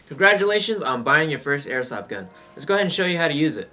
Congratulations on buying your first airsoft gun. Let's go ahead and show you how to use it.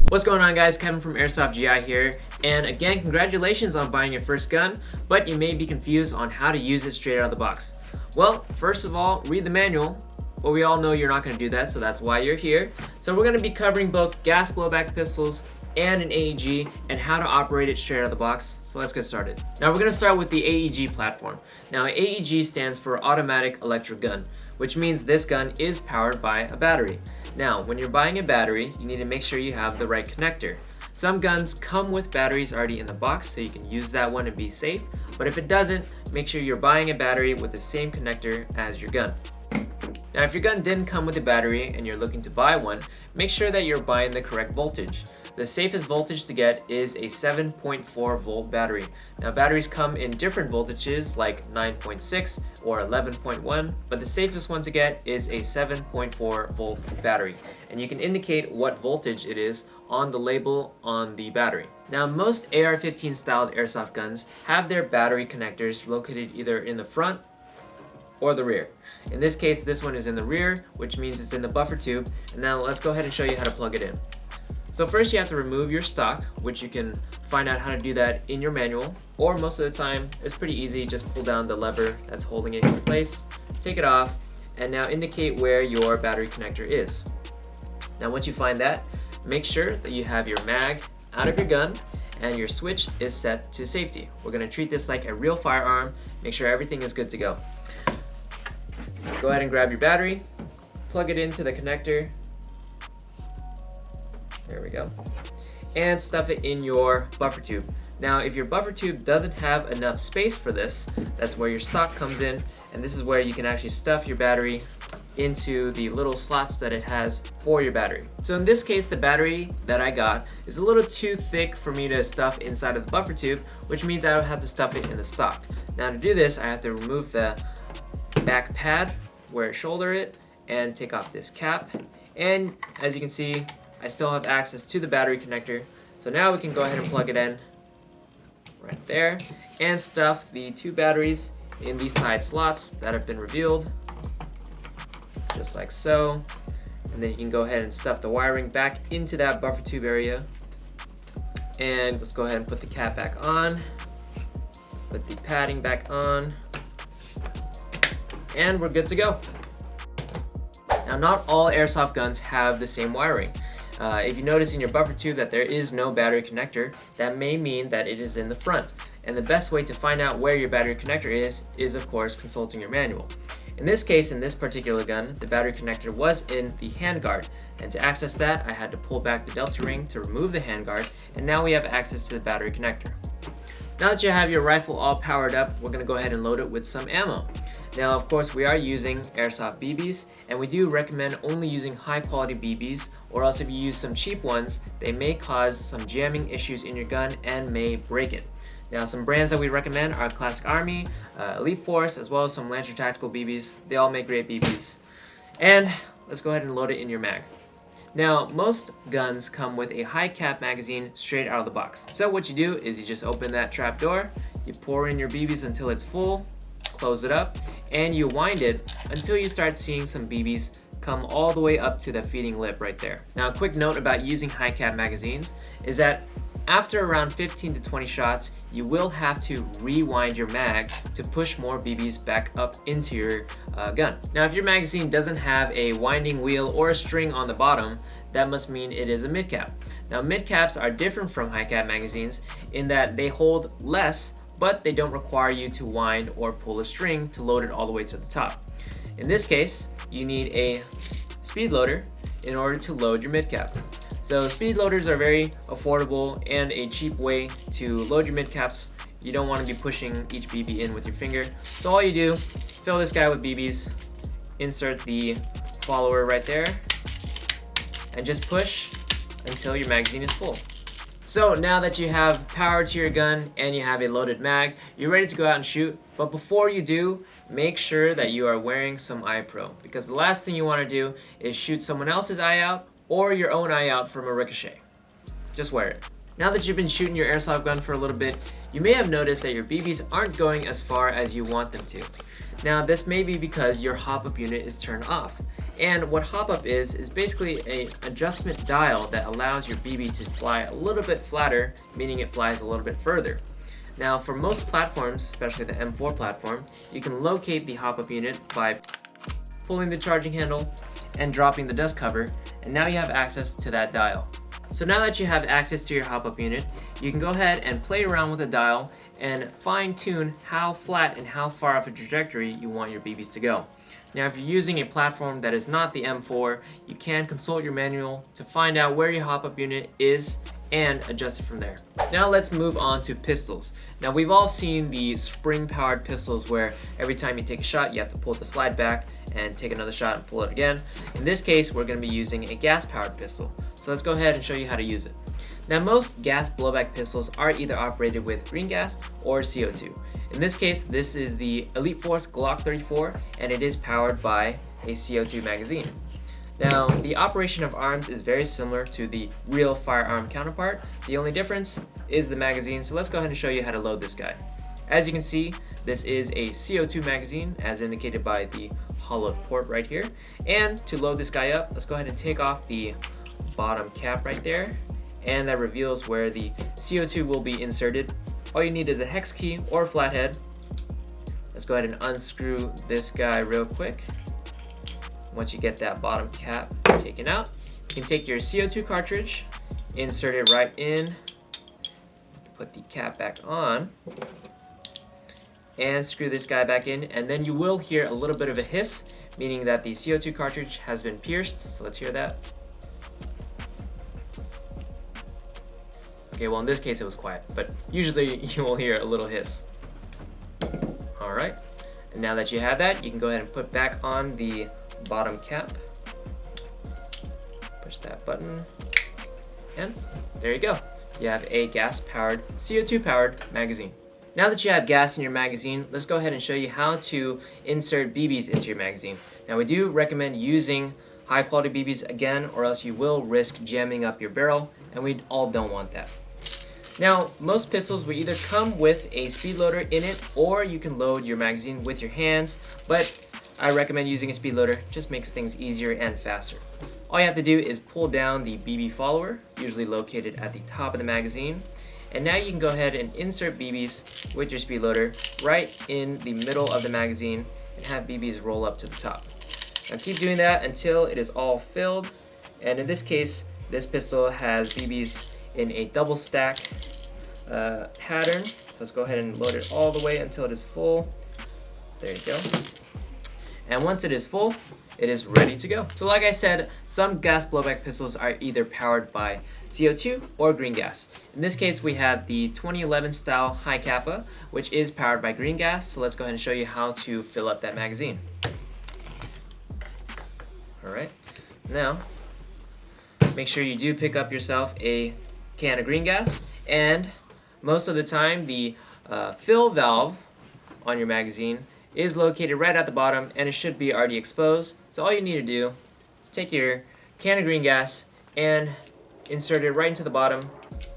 What's going on, guys? Kevin from Airsoft GI here, and again, congratulations on buying your first gun, but you may be confused on how to use it straight out of the box. Well, first of all, read the manual. Well, we all know you're not going to do that, so that's why you're here. So we're going to be covering both gas blowback pistols and an AEG and how to operate it straight out of the box. So let's get started. Now we're going to start with the AEG platform. Now AEG stands for automatic electric gun, which means this gun is powered by a battery. Now when you're buying a battery, you need to make sure you have the right connector. Some guns come with batteries already in the box, so you can use that one and be safe, but if it doesn't, make sure you're buying a battery with the same connector as your gun. Now if your gun didn't come with a battery and you're looking to buy one, make sure that you're buying the correct voltage. The safest voltage to get is a 7.4 volt battery. Now batteries come in different voltages like 9.6 or 11.1, but the safest one to get is a 7.4 volt battery. And you can indicate what voltage it is on the label on the battery. Now most AR-15 styled airsoft guns have their battery connectors located either in the front or the rear. In this case, this one is in the rear, which means it's in the buffer tube. And now let's go ahead and show you how to plug it in. So first you have to remove your stock, which you can find out how to do that in your manual, or most of the time it's pretty easy. Just pull down the lever that's holding it in place, take it off, and now indicate where your battery connector is. Now once you find that, make sure that you have your mag out of your gun and your switch is set to safety. We're going to treat this like a real firearm, make sure everything is good to go. Go ahead and grab your battery, plug it into the connector. There we go. And stuff it in your buffer tube. Now, if your buffer tube doesn't have enough space for this, that's where your stock comes in, and this is where you can actually stuff your battery into the little slots that it has for your battery. So in this case, the battery that I got is a little too thick for me to stuff inside of the buffer tube, which means I would have to stuff it in the stock. Now to do this, I have to remove the back pad where it shoulder it and take off this cap. And as you can see, I still have access to the battery connector. So now we can go ahead and plug it in right there and stuff the two batteries in these side slots that have been revealed, just like so. And then you can go ahead and stuff the wiring back into that buffer tube area. And let's go ahead and put the cap back on, put the padding back on, and we're good to go. Now not all airsoft guns have the same wiring. If you notice in your buffer tube that there is no battery connector, that may mean that it is in the front. And the best way to find out where your battery connector is of course consulting your manual. In this case, in this particular gun, the battery connector was in the handguard. And to access that, I had to pull back the delta ring to remove the handguard, and now we have access to the battery connector. Now that you have your rifle all powered up, we're going to go ahead and load it with some ammo. Now, of course, we are using airsoft BBs, and we do recommend only using high quality BBs, or else if you use some cheap ones, they may cause some jamming issues in your gun and may break it. Now, some brands that we recommend are Classic Army, Elite Force, as well as some Lancer Tactical BBs. They all make great BBs. And let's go ahead and load it in your mag. Now, most guns come with a high cap magazine straight out of the box. So what you do is you just open that trap door, you pour in your BBs until it's full, close it up, and you wind it until you start seeing some BBs come all the way up to the feeding lip right there. Now, a quick note about using high cap magazines is that after around 15 to 20 shots, you will have to rewind your mag to push more BBs back up into your gun. Now, if your magazine doesn't have a winding wheel or a string on the bottom, that must mean it is a mid-cap. Now, mid-caps are different from high-cap magazines in that they hold less, but they don't require you to wind or pull a string to load it all the way to the top. In this case, you need a speed loader in order to load your mid-cap. So speed loaders are very affordable and a cheap way to load your mid-caps. You don't want to be pushing each BB in with your finger. So all you do, fill this guy with BBs, insert the follower right there, and just push until your magazine is full. So now that you have power to your gun and you have a loaded mag, you're ready to go out and shoot. But before you do, make sure that you are wearing some eye pro, because the last thing you want to do is shoot someone else's eye out or your own eye out from a ricochet. Just wear it. Now that you've been shooting your airsoft gun for a little bit, you may have noticed that your BBs aren't going as far as you want them to. Now this may be because your hop-up unit is turned off. And what hop-up is basically an adjustment dial that allows your BB to fly a little bit flatter, meaning it flies a little bit further. Now for most platforms, especially the M4 platform, you can locate the hop-up unit by pulling the charging handle and dropping the dust cover, and now you have access to that dial. So now that you have access to your hop-up unit, you can go ahead and play around with the dial and fine-tune how flat and how far off a trajectory you want your BBs to go. Now if you're using a platform that is not the M4, you can consult your manual to find out where your hop-up unit is and adjust it from there. Now let's move on to pistols. Now we've all seen the spring-powered pistols where every time you take a shot you have to pull the slide back and take another shot and pull it again. In this case we're going to be using a gas-powered pistol. So let's go ahead and show you how to use it. Now most gas blowback pistols are either operated with green gas or CO2. In this case, this is the Elite Force Glock 34 and it is powered by a CO2 magazine. Now the operation of arms is very similar to the real firearm counterpart. The only difference is the magazine, so let's go ahead and show you how to load this guy. As you can see, this is a CO2 magazine as indicated by the hollowed port right here. And to load this guy up, let's go ahead and take off the bottom cap right there, and that reveals where the CO2 will be inserted. All you need is a hex key or a flathead. Let's go ahead and unscrew this guy real quick. Once you get that bottom cap taken out, you can take your CO2 cartridge, insert it right in, put the cap back on, and screw this guy back in, and then you will hear a little bit of a hiss, meaning that the CO2 cartridge has been pierced. So let's hear that. Okay, well in this case it was quiet, but usually you will hear a little hiss. Alright, and now that you have that, you can go ahead and put back on the bottom cap. Push that button, and there you go. You have a gas-powered, CO2-powered magazine. Now that you have gas in your magazine, let's go ahead and show you how to insert BBs into your magazine. Now we do recommend using high-quality BBs again, or else you will risk jamming up your barrel, and we all don't want that. Now, most pistols will either come with a speed loader in it, or you can load your magazine with your hands, but I recommend using a speed loader. Just makes things easier and faster. All you have to do is pull down the BB follower, usually located at the top of the magazine, and now you can go ahead and insert BBs with your speed loader right in the middle of the magazine and have BBs roll up to the top. Now keep doing that until it is all filled, and in this case, this pistol has BBs in a double stack pattern. So let's go ahead and load it all the way until it is full. There you go. And once it is full, it is ready to go. So like I said, some gas blowback pistols are either powered by CO2 or green gas. In this case, we have the 2011 style High Kappa, which is powered by green gas. So let's go ahead and show you how to fill up that magazine. All right, now make sure you do pick up yourself a can of green gas, and most of the time the fill valve on your magazine is located right at the bottom and it should be already exposed. So all you need to do is take your can of green gas and insert it right into the bottom,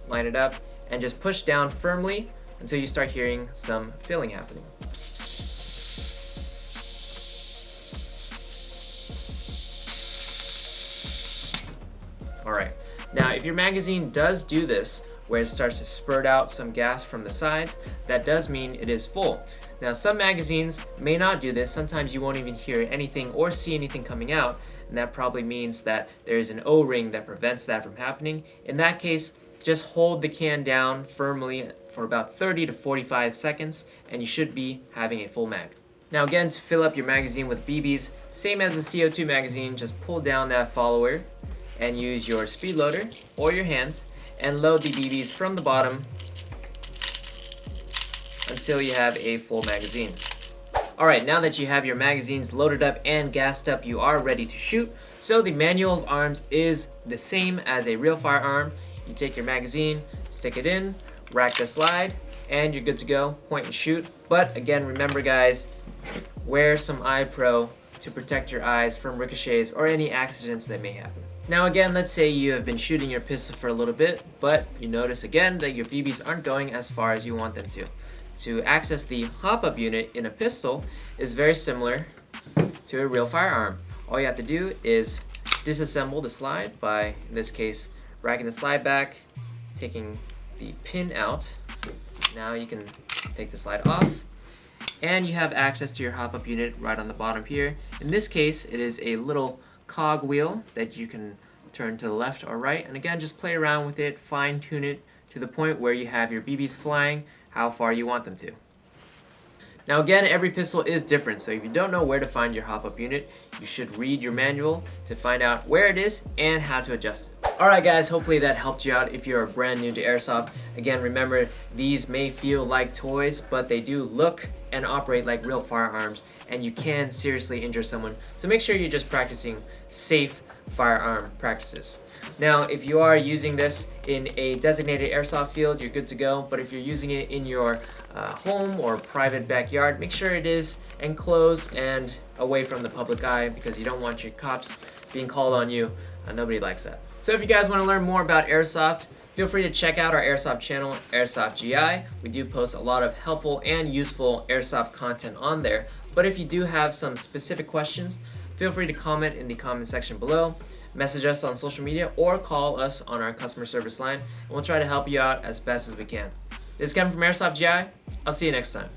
line it up, and just push down firmly until you start hearing some filling happening. Alright, now if your magazine does do this, where it starts to spurt out some gas from the sides, that does mean it is full. Now some magazines may not do this. Sometimes you won't even hear anything or see anything coming out, and that probably means that there is an O-ring that prevents that from happening. In that case, just hold the can down firmly for about 30 to 45 seconds and you should be having a full mag. Now again, to fill up your magazine with BBs, same as the CO2 magazine, just pull down that follower and use your speed loader or your hands and load the BBs from the bottom until you have a full magazine. Alright, now that you have your magazines loaded up and gassed up, you are ready to shoot. So the manual of arms is the same as a real firearm. You take your magazine, stick it in, rack the slide, and you're good to go, point and shoot. But again, remember guys, wear some eye pro to protect your eyes from ricochets or any accidents that may happen. Now again, let's say you have been shooting your pistol for a little bit, but you notice again that your BBs aren't going as far as you want them to. To access the hop-up unit in a pistol is very similar to a real firearm. All you have to do is disassemble the slide by, in this case, racking the slide back, taking the pin out. Now you can take the slide off, and you have access to your hop-up unit right on the bottom here. In this case, it is a little cog wheel that you can turn to the left or right, and again, just play around with it, fine-tune it to the point where you have your BBs flying how far you want them to. Now again, every pistol is different, so if you don't know where to find your hop-up unit, you should read your manual to find out where it is and how to adjust it. Alright guys, hopefully that helped you out if you're brand new to Airsoft. Again, remember, these may feel like toys, but they do look and operate like real firearms, and you can seriously injure someone. So make sure you're just practicing safe firearm practices. Now, if you are using this in a designated airsoft field, you're good to go, but if you're using it in your home or private backyard, make sure it is enclosed and away from the public eye, because you don't want your cops being called on you. Nobody likes that. So if you guys want to learn more about Airsoft, feel free to check out our Airsoft channel, Airsoft GI. We do post a lot of helpful and useful Airsoft content on there, but if you do have some specific questions, feel free to comment in the comment section below, message us on social media, or call us on our customer service line, and we'll try to help you out as best as we can. This is Kevin from Airsoft GI. I'll see you next time.